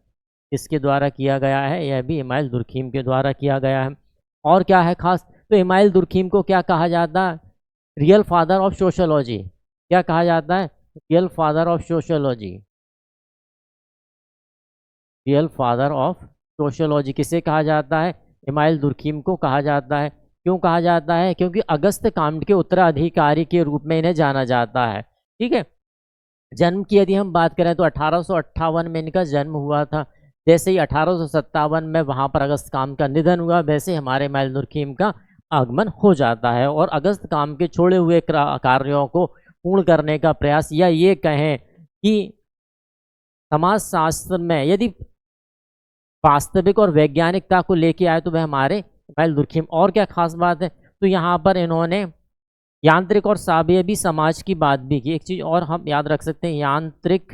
किसके द्वारा किया गया है? यह भी इमाइल दुर्कीम के द्वारा किया गया है। और क्या है खास? तो इमाइल दुर्कीम को क्या कहा जाता है? Real father of sociology. क्या कहा जाता है? Real father of sociology. Real father of sociology किसे कहा जाता है? इमाइल दुर्कीम को कहा जाता है। क्यों कहा जाता है? क्योंकि अगस्त कांड के उत्तराधिकारी के रूप में इन्हें जाना जाता है। ठीक है। जन्म की यदि हम बात करें तो 1858 में इनका जन्म हुआ था। जैसे ही 1857 में वहाँ पर अगस्त काम का निधन हुआ, वैसे हमारे इमाइल दुर्कीम का आगमन हो जाता है और अगस्त काम के छोड़े हुए कार्यों को पूर्ण करने का प्रयास, या ये कहें कि समाजशास्त्र में यदि वास्तविक और वैज्ञानिकता को लेके आए तो वह हमारे इमाइल दुर्कीम। और क्या खास बात है? तो यहाँ पर इन्होंने यांत्रिक और सावयवी समाज की बात भी की। एक चीज़ और हम याद रख सकते हैं, यांत्रिक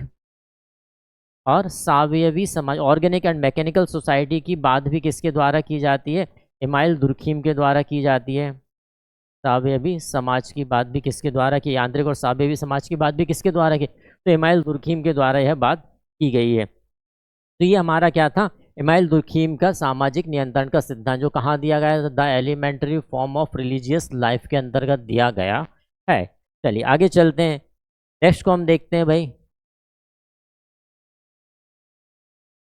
और सावयवी समाज, ऑर्गेनिक एंड मैकेनिकल सोसाइटी की बात भी किसके द्वारा की जाती है? इमाइल दुर्कीम के द्वारा की जाती है। सावयवी समाज की बात भी किसके द्वारा की? यांत्रिक और सावयवी समाज की बात भी किसके द्वारा की? तो इमाइल दुर्कीम के द्वारा यह बात की गई है। तो ये हमारा क्या था? इमाइल दुर्कीम का सामाजिक नियंत्रण का सिद्धांत, जो कहाँ दिया गया है? The elementary form of religious life के अंतर्गत दिया गया है। चलिए आगे चलते हैं, नेक्स्ट को हम देखते हैं भाई।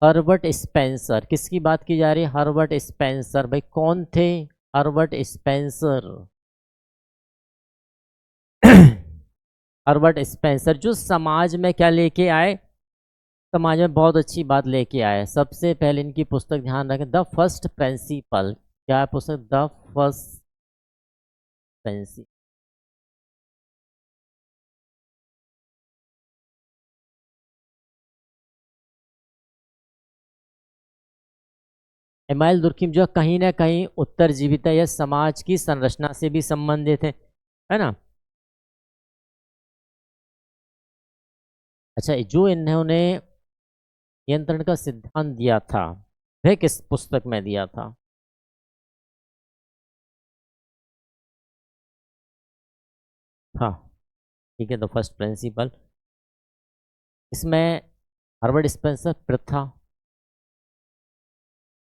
हर्बर्ट स्पेंसर, किसकी बात की जा रही है? Herbert Spencer. भाई कौन थे हर्बर्ट स्पेंसर? हर्बर्ट स्पेंसर जो समाज में क्या लेके आए? समाज में बहुत अच्छी बात लेके आए। सबसे पहले इनकी पुस्तक ध्यान रखें, द फर्स्ट प्रिंसिपल। क्या है पुस्तक? The first principle. इमाइल दुर्कीम जो कहीं ना कहीं उत्तरजीविता या समाज की संरचना से भी संबंधित है ना। अच्छा, जो इन्होंने नियंत्रण का सिद्धांत दिया था वह किस पुस्तक में दिया था? हाँ ठीक है, द फर्स्ट प्रिंसिपल। इसमें हर्बर्ट स्पेंसर प्रथा,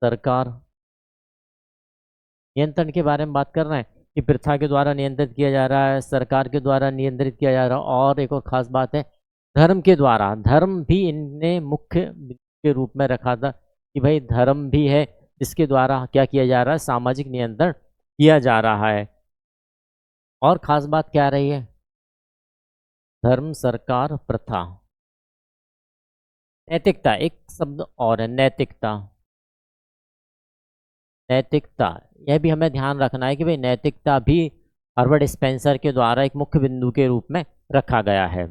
सरकार, नियंत्रण के बारे में बात कर रहे हैं कि प्रथा के द्वारा नियंत्रित किया जा रहा है, सरकार के द्वारा नियंत्रित किया जा रहा है। और एक और ख़ास बात है, धर्म के द्वारा। धर्म भी इनने मुख्य के रूप में रखा था कि भाई धर्म भी है जिसके द्वारा क्या किया जा रहा है? सामाजिक नियंत्रण किया जा रहा है। और ख़ास बात क्या रही है? धर्म, सरकार, प्रथा, नैतिकता। एक शब्द और है, नैतिकता। नैतिकता, यह भी हमें ध्यान रखना है कि भाई नैतिकता भी हर्बर्ट स्पेंसर के द्वारा एक मुख्य बिंदु के रूप में रखा गया है।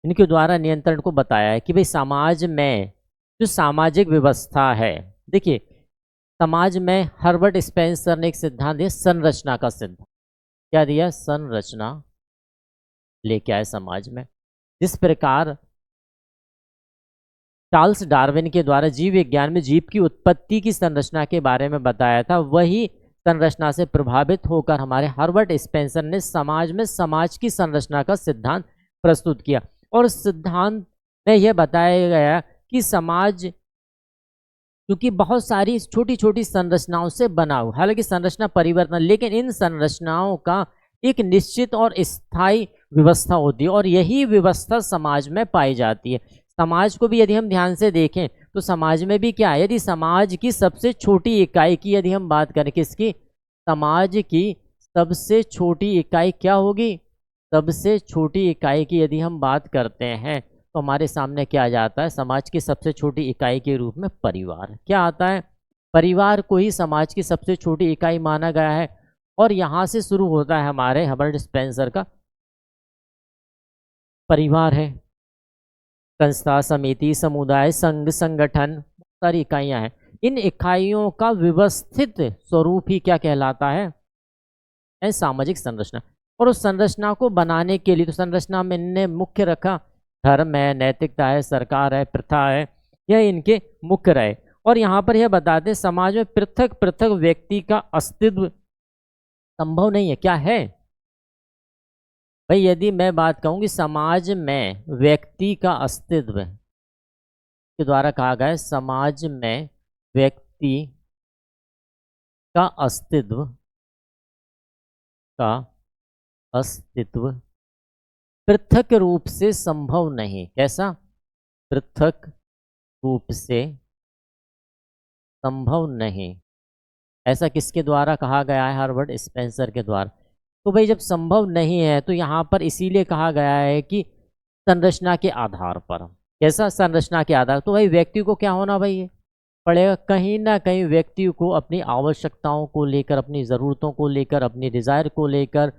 इनके द्वारा नियंत्रण को बताया है कि भाई समाज में जो सामाजिक व्यवस्था है, देखिए समाज में हर्बर्ट स्पेंसर ने एक सिद्धांत दिया, संरचना का सिद्धांत। क्या दिया? संरचना लेके आए समाज में। जिस प्रकार चार्ल्स डार्विन के द्वारा जीव विज्ञान में जीव की उत्पत्ति की संरचना के बारे में बताया था, वही संरचना से प्रभावित होकर हमारे हर्बर्ट स्पेंसर ने समाज में समाज की संरचना का सिद्धांत प्रस्तुत किया। और सिद्धांत में यह बताया गया कि समाज क्योंकि बहुत सारी छोटी छोटी संरचनाओं से बना हुआ, हालांकि संरचना परिवर्तन, लेकिन इन संरचनाओं का एक निश्चित और स्थायी व्यवस्था होती है और यही व्यवस्था समाज में पाई जाती है। समाज को भी यदि हम ध्यान से देखें तो समाज में भी क्या है? यदि समाज की सबसे छोटी इकाई की यदि हम बात करें, किसकी? समाज की सबसे छोटी इकाई क्या होगी? सबसे छोटी इकाई की यदि हम बात करते हैं तो हमारे सामने क्या आ जाता है, समाज की सबसे छोटी इकाई के रूप में परिवार क्या आता है। परिवार को ही समाज की सबसे छोटी इकाई माना गया है। और यहाँ से शुरू होता है हमारे हर्बर्ट स्पेंसर का परिवार है, संस्था, समिति, समुदाय, संघ, संगठन, बहुत सारी इकाइयां हैं। इन इकाइयों का व्यवस्थित स्वरूप ही क्या कहलाता है सामाजिक संरचना। और उस संरचना को बनाने के लिए तो संरचना में इनने मुख्य रखा धर्म है, नैतिकता है, सरकार है, प्रथा है, यह इनके मुख्य रहे। और यहाँ पर यह बताते हैं समाज में पृथक पृथक व्यक्ति का अस्तित्व संभव नहीं है। क्या है भाई, यदि मैं बात कहूँ कि समाज में व्यक्ति का अस्तित्व के द्वारा कहा गया है, समाज में व्यक्ति का अस्तित्व पृथक रूप से संभव नहीं। कैसा? पृथक रूप से संभव नहीं। ऐसा किसके द्वारा कहा गया है? हर्बर्ट स्पेंसर के द्वारा। तो भाई जब संभव नहीं है तो यहाँ पर इसीलिए कहा गया है कि संरचना के आधार पर। कैसा? संरचना के आधार। तो भाई व्यक्ति को क्या होना भाई पड़ेगा, कहीं ना कहीं व्यक्ति को अपनी आवश्यकताओं को लेकर, अपनी ज़रूरतों को लेकर, अपनी डिज़ायर को लेकर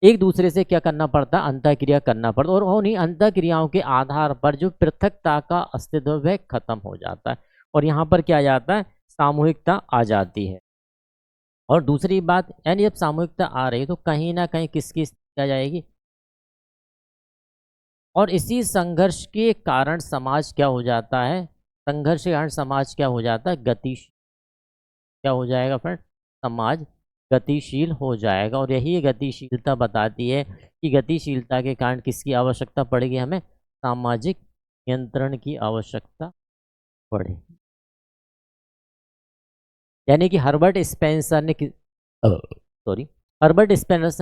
एक दूसरे से क्या करना पड़ता है? अंतःक्रिया करना पड़ता। और उन्हीं अंतःक्रियाओं के आधार पर जो पृथकता का अस्तित्व वह खत्म हो जाता है और यहाँ पर क्या आ जाता है? सामूहिकता आ जाती है। और दूसरी बात, यानी जब सामूहिकता आ रही तो कहीं ना कहीं किसकी आ जाएगी, और इसी संघर्ष के कारण समाज क्या हो जाता है? संघर्ष के कारण समाज क्या हो जाता है? गतिशील। क्या हो जाएगा फ्रेंड? समाज गतिशील हो जाएगा। और यही गतिशीलता बताती है कि गतिशीलता के कारण किसकी आवश्यकता पड़ेगी? हमें सामाजिक नियंत्रण की आवश्यकता पड़ेगी। यानी कि हर्बर्ट स्पेंसर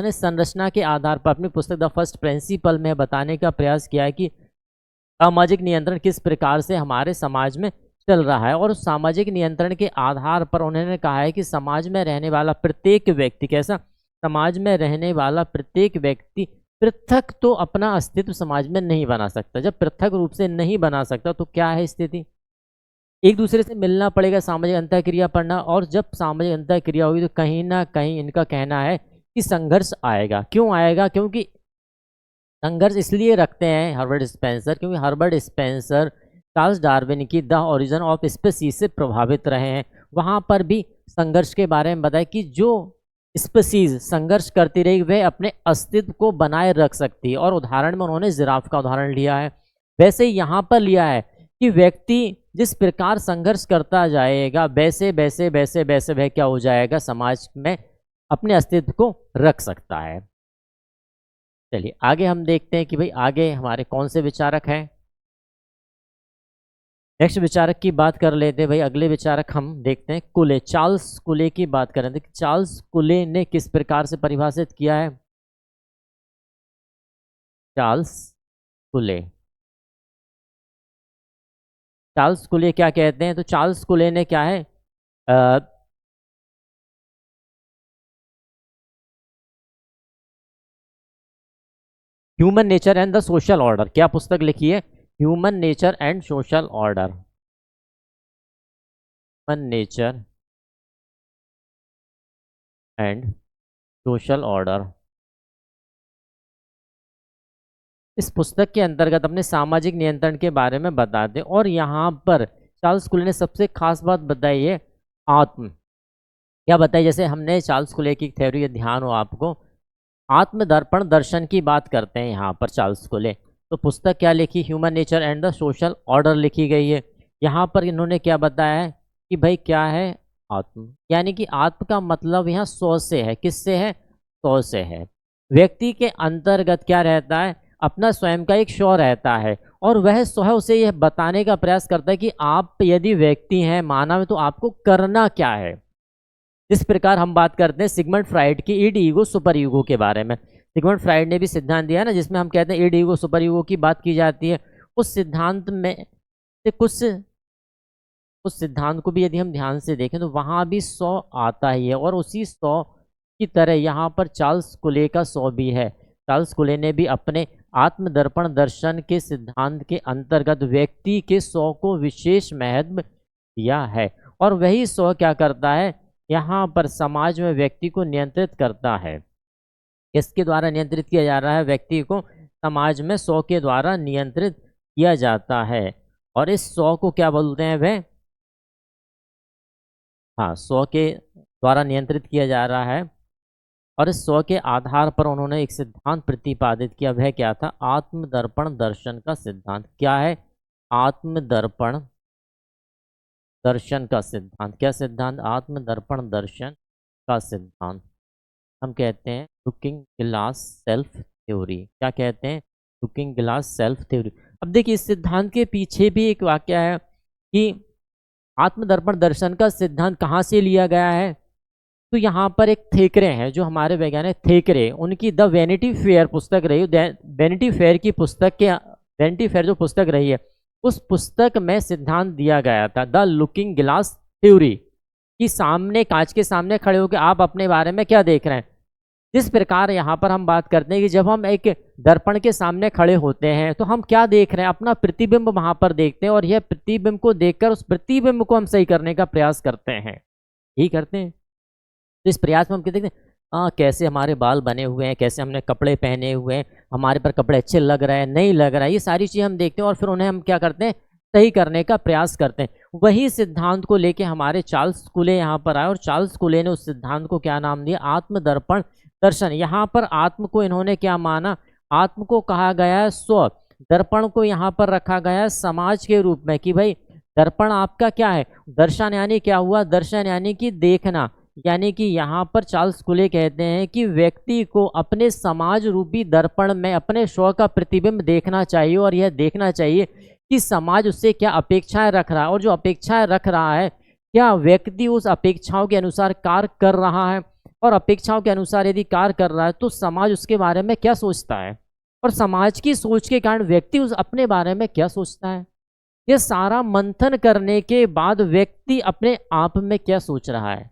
ने संरचना के आधार पर अपनी पुस्तक द फर्स्ट प्रिंसिपल में बताने का प्रयास किया है कि सामाजिक नियंत्रण किस प्रकार से हमारे समाज में चल रहा है। और सामाजिक नियंत्रण के आधार पर उन्होंने कहा है कि समाज में रहने वाला प्रत्येक व्यक्ति, कैसा? समाज में रहने वाला प्रत्येक व्यक्ति पृथक तो अपना अस्तित्व समाज में नहीं बना सकता। जब पृथक रूप से नहीं बना सकता तो क्या है स्थिति? एक दूसरे से मिलना पड़ेगा, सामाजिक अंतःक्रिया पढ़ना। और जब सामाजिक अंतःक्रिया होगी तो कहीं ना कहीं इनका कहना है कि संघर्ष आएगा। क्यों आएगा? क्योंकि संघर्ष इसलिए रखते हैं हर्बर्ट स्पेंसर, क्योंकि हर्बर्ट स्पेंसर चार्ल्स डार्विन की द ओरिजिन ऑफ स्पीसीज से प्रभावित रहे हैं। वहाँ पर भी संघर्ष के बारे में बताया कि जो स्पीसीज संघर्ष करती रही वह अपने अस्तित्व को बनाए रख सकती है। और उदाहरण में उन्होंने जिराफ का उदाहरण लिया है, वैसे ही यहाँ पर लिया है कि व्यक्ति जिस प्रकार संघर्ष करता जाएगा वैसे वैसे वैसे वैसे वह क्या हो जाएगा? समाज में अपने अस्तित्व को रख सकता है। चलिए आगे हम देखते हैं कि भाई आगे हमारे कौन से विचारक हैं। नेक्स्ट विचारक की बात कर लेते हैं भाई। अगले विचारक हम देखते हैं कुले, चार्ल्स कुले की बात करें तो चार्ल्स कुले ने किस प्रकार से परिभाषित किया है? चार्ल्स कुले, चार्ल्स कुले क्या कहते हैं? तो चार्ल्स कुले ने क्या है human nature and the social order, क्या पुस्तक लिखी है? Human nature and social order. Human nature and social order. इस पुस्तक के अंतर्गत अपने सामाजिक नियंत्रण के बारे में बताते हैं। और यहाँ पर चार्ल्स कुले ने सबसे खास बात बताई है आत्म। क्या बताई? जैसे हमने चार्ल्स कुले की थ्योरी, ध्यान हो आपको, आत्मदर्पण दर्शन की बात करते हैं यहाँ पर चार्ल्स कुले। तो पुस्तक क्या लिखी? Human nature and the social order लिखी गई है। यहाँ पर इन्होंने क्या बताया है कि भाई क्या है? आत्म, यानी कि आत्म का मतलब यहाँ सौ से है। किससे है? सौ से है। व्यक्ति के अंतर्गत क्या रहता है? अपना स्वयं का एक स्व रहता है। और वह स्व उसे यह बताने का प्रयास करता है कि आप यदि व्यक्ति हैं, मानव, तो आपको करना क्या है। इस प्रकार हम बात करते हैं सिगमंड फ्राइड की इड ईगो सुपर ईगो के बारे में। सिगमंड फ्राइड ने भी सिद्धांत दिया ना, जिसमें हम कहते हैं इड ईगो सुपर ईगो की बात की जाती है। उस सिद्धांत में से कुछ, उस सिद्धांत को भी यदि हम ध्यान से देखें तो वहाँ भी 100 आता ही है। और उसी 100 की तरह यहाँ पर चार्ल्स कुले का 100 भी है। चार्ल्स कुले ने भी अपने आत्मदर्पण दर्शन के सिद्धांत के अंतर्गत व्यक्ति के स्व को विशेष महत्व दिया है। और वही स्व क्या करता है, यहाँ पर समाज में व्यक्ति को नियंत्रित करता है। किसके द्वारा नियंत्रित किया जा रहा है, व्यक्ति को समाज में स्व के द्वारा नियंत्रित किया जाता है। और इस स्व को क्या बोलते हैं वह, हाँ, स्व के द्वारा नियंत्रित किया जा रहा है। और इस स्व के आधार पर उन्होंने एक सिद्धांत प्रतिपादित किया, वह क्या था, आत्मदर्पण दर्शन का सिद्धांत। क्या है, आत्मदर्पण दर्शन का सिद्धांत। क्या सिद्धांत, आत्मदर्पण दर्शन का सिद्धांत। हम कहते हैं लुकिंग ग्लास सेल्फ थ्योरी। क्या कहते हैं, लुकिंग ग्लास सेल्फ थ्योरी। अब देखिए इस सिद्धांत के पीछे भी एक वाक्य है कि आत्मदर्पण दर्शन का सिद्धांत कहाँ से लिया गया है। तो यहाँ पर एक थेकरे हैं, जो हमारे वैज्ञानिक थेकरे, उनकी द वैनिटी फेयर पुस्तक रही, वैनिटी फेयर की पुस्तक के, वैनिटी फेयर जो पुस्तक रही है, उस पुस्तक में सिद्धांत दिया गया था द लुकिंग ग्लास थ्योरी, कि सामने, कांच के सामने खड़े होकर आप अपने बारे में क्या देख रहे हैं। जिस प्रकार यहाँ पर हम बात करते हैं कि जब हम एक दर्पण के सामने खड़े होते हैं तो हम क्या देख रहे हैं, अपना प्रतिबिंब वहां पर देखते हैं, और यह प्रतिबिंब को देखकर उस प्रतिबिंब को हम सही करने का प्रयास करते हैं, यही करते हैं। तो इस प्रयास में हम कहते हैं कैसे हमारे बाल बने हुए हैं, कैसे हमने कपड़े पहने हुए हैं, हमारे पर कपड़े अच्छे लग रहे हैं नहीं लग रहा है, ये सारी चीज़ हम देखते हैं और फिर उन्हें हम क्या करते हैं, सही करने का प्रयास करते हैं। वही सिद्धांत को लेके हमारे चार्ल्स कुले यहाँ पर आए, और चार्ल्स कुले ने उस सिद्धांत को क्या नाम दिया, आत्मदर्पण दर्शन। यहाँ पर आत्म को इन्होंने क्या माना, आत्म को कहा गया है स्व, दर्पण को यहाँ पर रखा गया है समाज के रूप में, कि भाई दर्पण आपका क्या है, दर्शन यानी क्या हुआ, दर्शन यानी कि देखना। यानी कि यहाँ पर चार्ल्स कुले कहते हैं कि व्यक्ति को अपने समाज रूपी दर्पण में अपने स्व का प्रतिबिंब देखना चाहिए, और यह देखना चाहिए कि समाज उससे क्या अपेक्षाएं रख रहा है, और जो अपेक्षाएं रख रहा है क्या व्यक्ति उस अपेक्षाओं के अनुसार कार्य कर रहा है, और अपेक्षाओं के अनुसार यदि कार्य कर रहा है तो समाज उसके बारे में क्या सोचता है, और समाज की सोच के कारण व्यक्ति उस अपने बारे में क्या सोचता है। ये सारा मंथन करने के बाद व्यक्ति अपने आप में क्या सोच रहा है,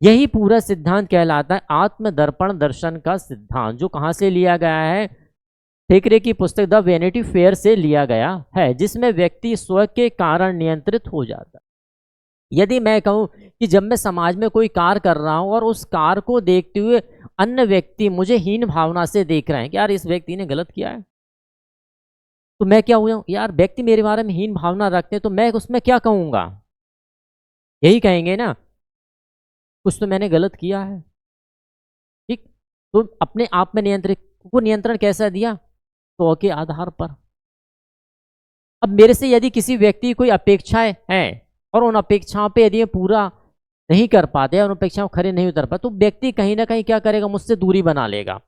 यही पूरा सिद्धांत कहलाता है आत्मदर्पण दर्शन का सिद्धांत, जो कहाँ से लिया गया है, थेकरे की पुस्तक द वैनिटी फेयर से लिया गया है, जिसमें व्यक्ति स्व के कारण नियंत्रित हो जाता है। यदि मैं कहूं कि जब मैं समाज में कोई कार्य कर रहा हूं और उस कार्य को देखते हुए अन्य व्यक्ति मुझे हीन भावना से देख रहे हैं कि यार इस व्यक्ति ने गलत किया है, तो मैं क्या हुआ, यार व्यक्ति मेरे बारे में हीन भावना रखते हैं तो मैं उसमें क्या कहूंगा, यही कहेंगे ना, कुछ तो मैंने गलत किया है। ठीक, तो अपने आप में नियंत्रित, वो नियंत्रण कैसा दिया, तो के आधार पर। अब मेरे से यदि किसी व्यक्ति कोई अपेक्षाएं हैं और उन अपेक्षाओं पे यदि पूरा नहीं कर पाते, उन अपेक्षाओं खरे नहीं उतर पाते, तो व्यक्ति कहीं ना कहीं क्या करेगा, मुझसे दूरी बना लेगा।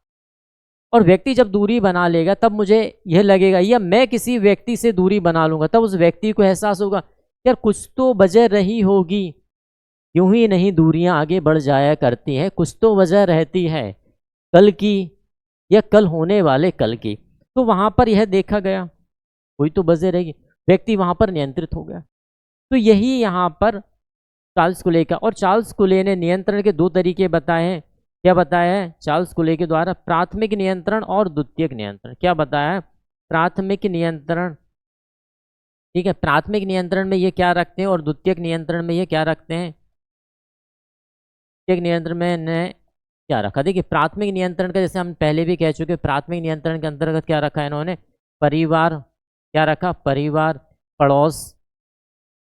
और व्यक्ति जब दूरी बना लेगा तब मुझे यह लगेगा, या मैं किसी व्यक्ति से दूरी बना लूंगा, तब उस व्यक्ति को एहसास होगा यार कुछ तो वजह रही होगी, यूं ही नहीं दूरियां आगे बढ़ जाया करती हैं, कुछ तो वजह रहती है कल की या कल होने वाले कल की। तो वहां पर यह देखा गया कोई तो वजह रहेगी, व्यक्ति वहां पर नियंत्रित हो गया। तो यही यहाँ पर चार्ल्स कुले का, और चार्ल्स कुले ने नियंत्रण के दो तरीके बताए हैं। क्या बताया है चार्ल्स कुले के द्वारा, प्राथमिक नियंत्रण और द्वितीयक नियंत्रण। क्या बताया है, प्राथमिक नियंत्रण, ठीक है, प्राथमिक नियंत्रण में ये क्या रखते हैं और द्वितीयक नियंत्रण में ये क्या रखते हैं। द्वितीयक नियंत्रण में ने क्या रखा, देखिए प्राथमिक नियंत्रण का जैसे हम पहले भी कह चुके, प्राथमिक नियंत्रण के अंतर्गत क्या रखा है इन्होंने, परिवार, क्या रखा, परिवार, पड़ोस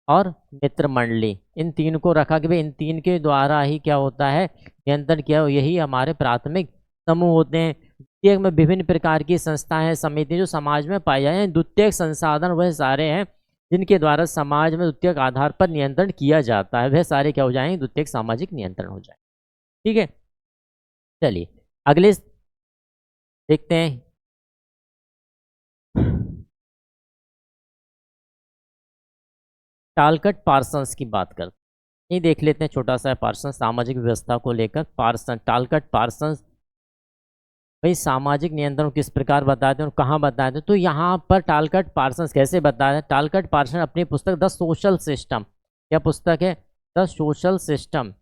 और मित्र मंडली, इन तीन को रखा कि भाई इन तीन के द्वारा ही क्या होता है, नियंत्रण किया, यही हमारे प्राथमिक समूह होते हैं। द्वितीयक में विभिन्न प्रकार की संस्थाएं, समिति जो समाज में पाई जाए हैं। द्वितीयक संसाधन वह सारे हैं जिनके द्वारा समाज में द्वितीयक आधार पर नियंत्रण किया जाता है, वह सारे क्या हो जाएंगे, द्वितीयक सामाजिक नियंत्रण हो जाए। ठीक है, चलिए अगले देखते हैं। टालकट पार्सन्स की बात करते हैं, ये देख लेते हैं छोटा सा पार्सन्स सामाजिक व्यवस्था को लेकर। पार्सन, टालकट पार्सन्स भाई सामाजिक नियंत्रण किस प्रकार बताते हैं और कहाँ बताते हैं, तो यहाँ पर टालकट पार्सन्स कैसे बताते हैं। टालकट पार्सन अपनी पुस्तक द सोशल सिस्टम, क्या पुस्तक है, द सोशल सिस्टम,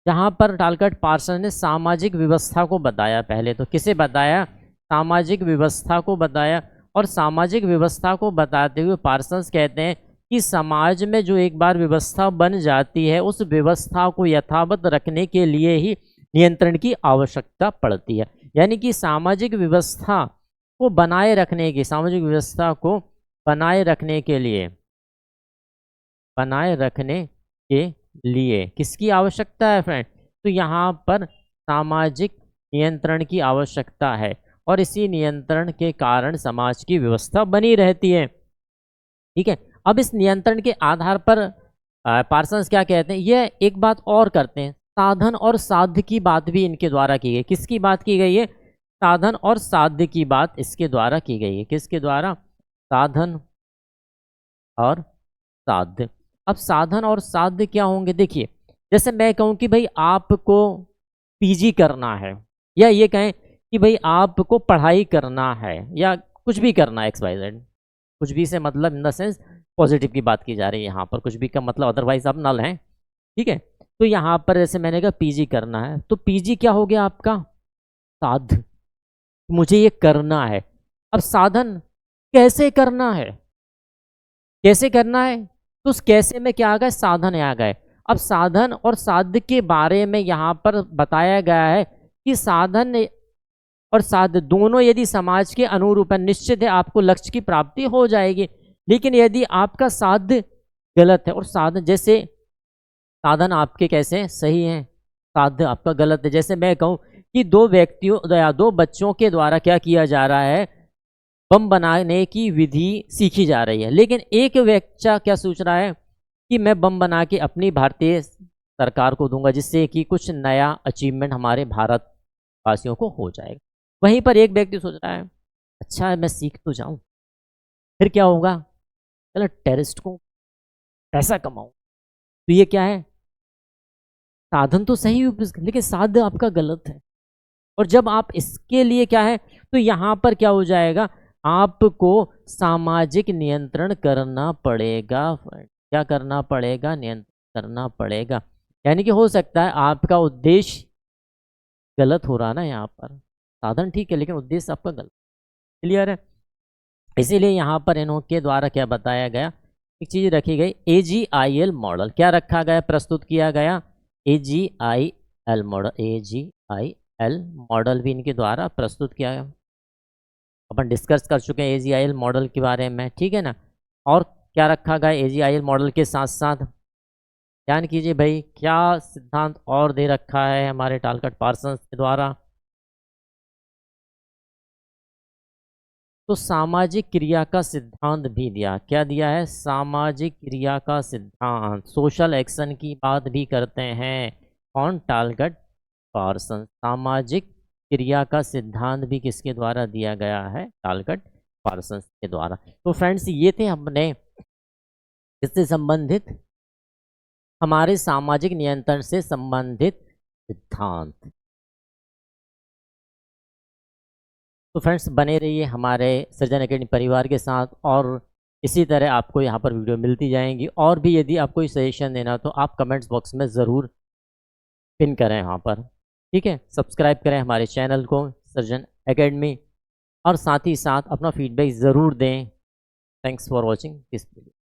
यहाँ पर टालकट पार्सन ने सामाजिक व्यवस्था को बताया। पहले तो किसे बताया? सामाजिक व्यवस्था को बताया। और सामाजिक व्यवस्था को बताते हुए पार्सन्स कहते हैं कि समाज में जो एक बार व्यवस्था बन जाती है उस व्यवस्था को यथावत रखने के लिए ही नियंत्रण की आवश्यकता पड़ती है। यानी कि सामाजिक व्यवस्था को बनाए रखने की, सामाजिक व्यवस्था को बनाए रखने के लिए किसकी आवश्यकता है फ्रेंड? तो यहाँ पर सामाजिक नियंत्रण की आवश्यकता है और इसी नियंत्रण के कारण समाज की व्यवस्था बनी रहती है। ठीक है, अब इस नियंत्रण के आधार पर पार्सन्स क्या कहते हैं, यह एक बात और करते हैं, साधन और साध्य की बात भी इनके द्वारा की गई। किसकी बात की गई है? साधन और साध्य की बात इसके द्वारा की गई है। किसके द्वारा? साधन और साध्य। अब साधन और साध्य क्या होंगे? देखिए, जैसे मैं कहूँ कि भाई आपको पीजी करना है, या ये कहें कि भाई आपको पढ़ाई करना है, या कुछ भी करना है, XYZ। कुछ भी से मतलब इन द सेंस पॉजिटिव की बात की जा रही है यहाँ पर, कुछ भी का मतलब अदरवाइज आप नल हैं। ठीक है, तो यहाँ पर जैसे मैंने कहा पीजी करना है, तो पीजी क्या हो गया आपका? साध्य, मुझे ये करना है। अब साधन, कैसे करना है, कैसे करना है, तो उस कैसे में क्या आ गए? साधन आ गए। अब साधन और साध्य के बारे में यहाँ पर बताया गया है कि साधन और साध्य दोनों यदि समाज के अनुरूप है, निश्चित है आपको लक्ष्य की प्राप्ति हो जाएगी। लेकिन यदि आपका साध्य गलत है और साधन, जैसे साधन आपके कैसे सही हैं, साध्य आपका गलत है। जैसे मैं कहूँ कि दो व्यक्तियों या दो बच्चों के द्वारा क्या किया जा रहा है, बम बनाने की विधि सीखी जा रही है, लेकिन एक बच्चा क्या सोच रहा है कि मैं बम बना के अपनी भारतीय सरकार को दूंगा, जिससे कि कुछ नया अचीवमेंट हमारे भारत वासियों को हो जाएगा। वहीं पर एक व्यक्ति सोच रहा है अच्छा मैं सीख तो जाऊं, फिर क्या होगा, चलो टेररिस्ट को पैसा कमाऊं। तो ये क्या है? साधन तो सही लेकिन साध्य आपका गलत है। और जब आप इसके लिए क्या है, तो यहाँ पर क्या हो जाएगा, आपको सामाजिक नियंत्रण करना पड़ेगा। क्या करना पड़ेगा? नियंत्रण करना पड़ेगा। यानी कि हो सकता है आपका उद्देश्य गलत हो रहा ना, यहाँ पर साधन ठीक है लेकिन उद्देश्य आपका गलत। क्लियर है? इसीलिए यहाँ पर इनके द्वारा क्या बताया गया, एक चीज रखी गई, AGIL मॉडल। क्या रखा गया, प्रस्तुत किया गया? AGIL model. AGIL मॉडल भी इनके द्वारा प्रस्तुत किया गया। अपन डिस्कस कर चुके हैं AGIL मॉडल के बारे में, ठीक है ना। और क्या रखा गया AGIL मॉडल के साथ साथ? ध्यान कीजिए भाई, क्या सिद्धांत और दे रखा है हमारे टालकट पार्सन्स के द्वारा? तो सामाजिक क्रिया का सिद्धांत भी दिया। क्या दिया है? सामाजिक क्रिया का सिद्धांत, सोशल एक्शन की बात भी करते हैं कौन? Talcott Parson. सामाजिक क्रिया का सिद्धांत भी किसके द्वारा दिया गया है? टालकट पार्सन के द्वारा। तो फ्रेंड्स ये थे हमने इससे संबंधित, हमारे सामाजिक नियंत्रण से संबंधित सिद्धांत। तो फ्रेंड्स बने रहिए हमारे सृजन एकेडमी परिवार के साथ, और इसी तरह आपको यहाँ पर वीडियो मिलती जाएंगी। और भी यदि आपको कोई सजेशन देना तो आप कमेंट्स बॉक्स में ज़रूर पिन करें यहाँ पर, ठीक है। सब्सक्राइब करें हमारे चैनल को सृजन एकेडमी, और साथ ही साथ अपना फीडबैक ज़रूर दें। Thanks for watching this video.